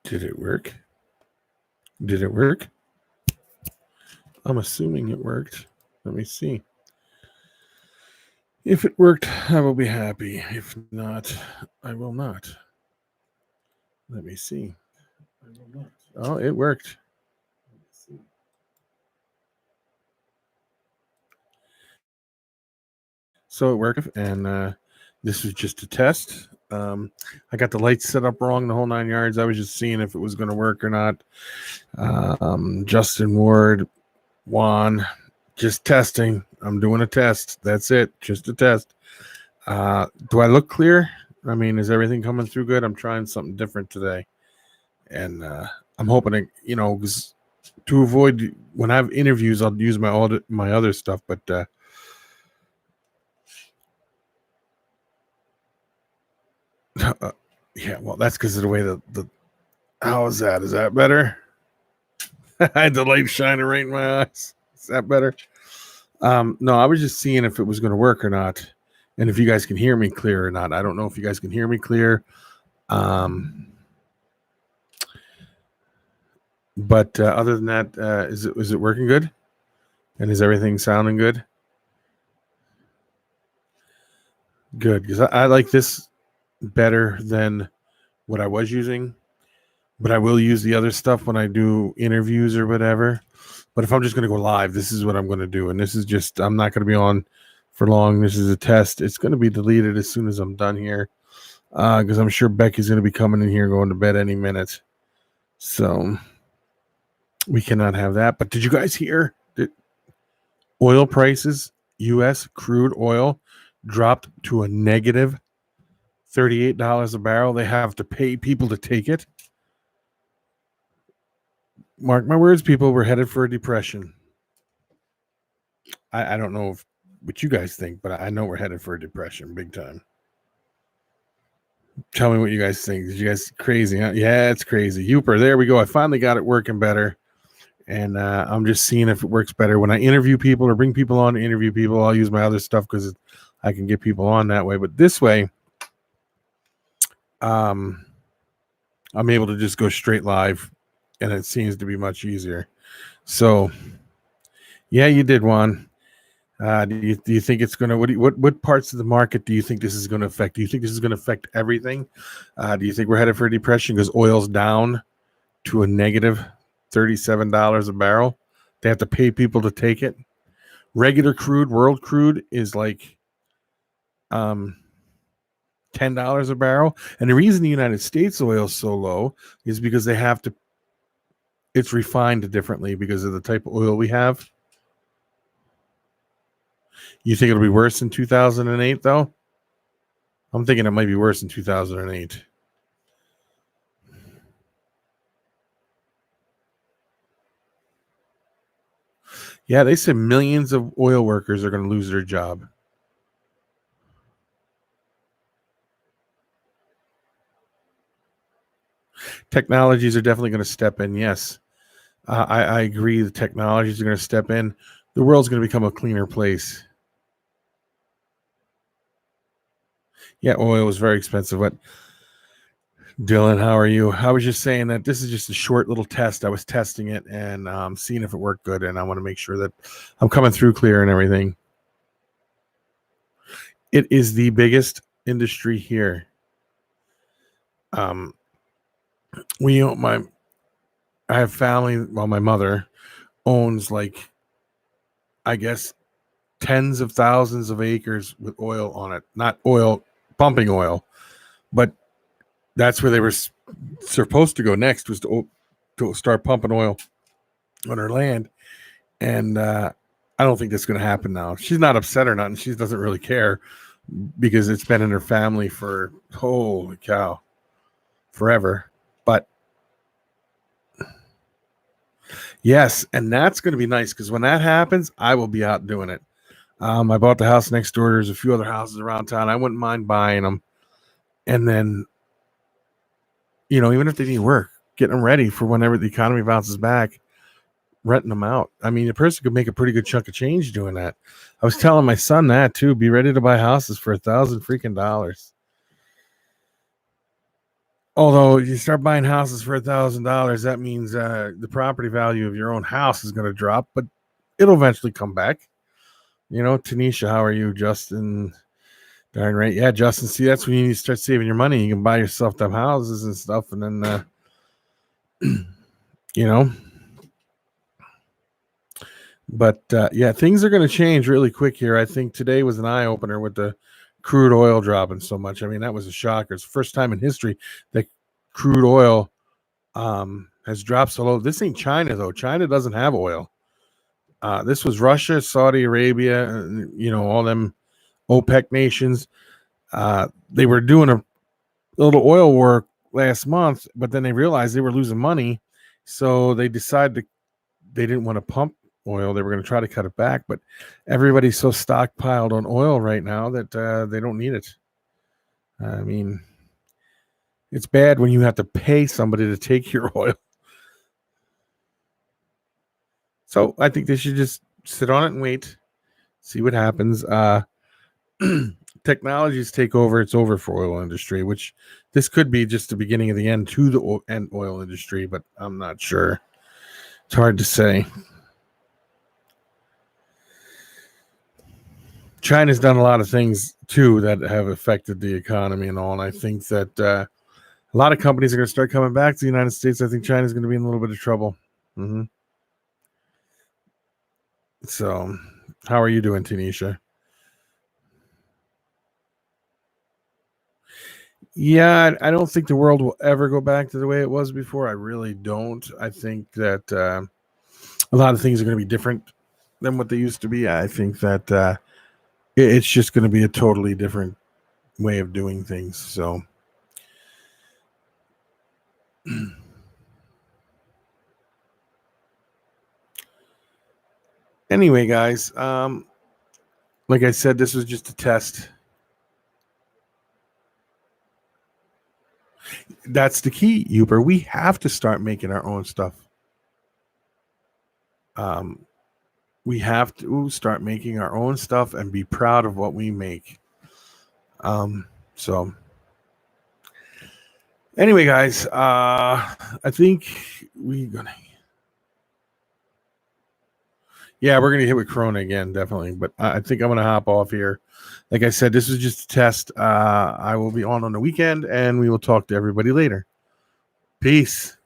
Did it work? Did it work? I'm assuming it worked. Let me see. If it worked, I will be happy. If not, I will not. Let me see. Oh, it worked. So it worked, and this was just a test. I got the lights set up wrong, the whole 9 yards. I was just seeing if it was going to work or not. Justin Ward, Juan, just testing. I'm doing a test. That's it. Just a test. Do I look clear? I mean, is everything coming through good? I'm trying something different today. And I'm hoping to avoid when I have interviews, I'll use my other stuff. But yeah, well, that's because of the way the how is that? Is that better? I had the light shining right in my eyes. Is that better? No, I was just seeing if it was going to work or not, and if you guys can hear me clear or not. I don't know if you guys can hear me clear. But other than that, is it working good? And is everything sounding good? Good, because I like this better than what I was using. But I will use the other stuff when I do interviews or whatever. But if I'm just going to go live, this is what I'm going to do. And this is just, I'm not going to be on for long. This is a test. It's going to be deleted as soon as I'm done here. Because I'm sure Becky's going to be coming in here going to bed any minute. So we cannot have that. But did you guys hear that oil prices, U.S. crude oil, dropped to a negative $38 a barrel? They have to pay people to take it. Mark my words, people, we're headed for a depression. I don't know what you guys think, but I know we're headed for a depression big time. Tell me what you guys think. Did you guys crazy? Huh? Yeah, it's crazy. Youper, there we go. I finally got it working better. And I'm just seeing if it works better. When I interview people or bring people on to interview people, I'll use my other stuff because I can get people on that way. But this way, I'm able to just go straight live, and it seems to be much easier. So, yeah, you did, Juan. Do you think it's going to, what parts of the market do you think this is going to affect? Do you think this is going to affect everything? Do you think we're headed for a depression because oil's down to a negative $37 a barrel? They have to pay people to take it. Regular crude, world crude is like $10 a barrel. And the reason the United States oil is so low is because they have to, it's refined differently because of the type of oil we have. You think it'll be worse in 2008, though? I'm thinking it might be worse in 2008. Yeah, they said millions of oil workers are going to lose their job. Technologies are definitely going to step in, yes. I agree the technologies are going to step in. The world's going to become a cleaner place. Yeah, oil was very expensive. But Dylan, how are you? I was just saying that this is just a short little test. I was testing it and seeing if it worked good, and I want to make sure that I'm coming through clear and everything. It is the biggest industry here. I have family. Well, my mother owns like, I guess, tens of thousands of acres with oil on it. Not oil, pumping oil, but that's where they were supposed to go next, was to start pumping oil on her land. And I don't think that's going to happen now. She's not upset or nothing. She doesn't really care because it's been in her family for, holy cow, forever. But yes, and that's going to be nice because when that happens, I will be out doing it. I bought the house next door. There's a few other houses around town. I wouldn't mind buying them. And then, even if they need work, getting them ready for whenever the economy bounces back, renting them out. I mean, a person could make a pretty good chunk of change doing that. I was telling my son that too. Be ready to buy houses for $1,000 freaking dollars. Although you start buying houses for $1,000, that means the property value of your own house is going to drop, but it'll eventually come back. Tanisha, how are you? Justin, darn right. Yeah, Justin, see, that's when you need to start saving your money. You can buy yourself them houses and stuff, and then, you know, but yeah, things are going to change really quick here. I think today was an eye opener with the crude oil dropping so much. I mean, that was a shocker. It's the first time in history that crude oil has dropped so low. This ain't China, though. China doesn't have oil. This was Russia, Saudi Arabia, all them OPEC nations. They were doing a little oil work last month, but then they realized they were losing money. So they decided they didn't want to pump oil. They were going to try to cut it back, but everybody's so stockpiled on oil right now that they don't need it. I mean, it's bad when you have to pay somebody to take your oil. So I think they should just sit on it and wait, see what happens. Technologies take over. It's over for oil industry, which this could be just the beginning of the end to the end oil industry, but I'm not sure. It's hard to say. China's done a lot of things too that have affected the economy and all, and I think that a lot of companies are going to start coming back to the United States. I think China's going to be in a little bit of trouble. Mm-hmm. So, how are you doing, Tanisha? Yeah, I don't think the world will ever go back to the way it was before. I really don't. I think that a lot of things are going to be different than what they used to be. I think that it's just going to be a totally different way of doing things. So, anyway, guys, like I said, this was just a test. That's the key, Uber. We have to start making our own stuff. We have to start making our own stuff and be proud of what we make. So anyway, guys, I think we're gonna hit with Corona again, definitely. But I think I'm gonna hop off here. Like I said, this was just a test. I will be on the weekend, and we will talk to everybody later. Peace.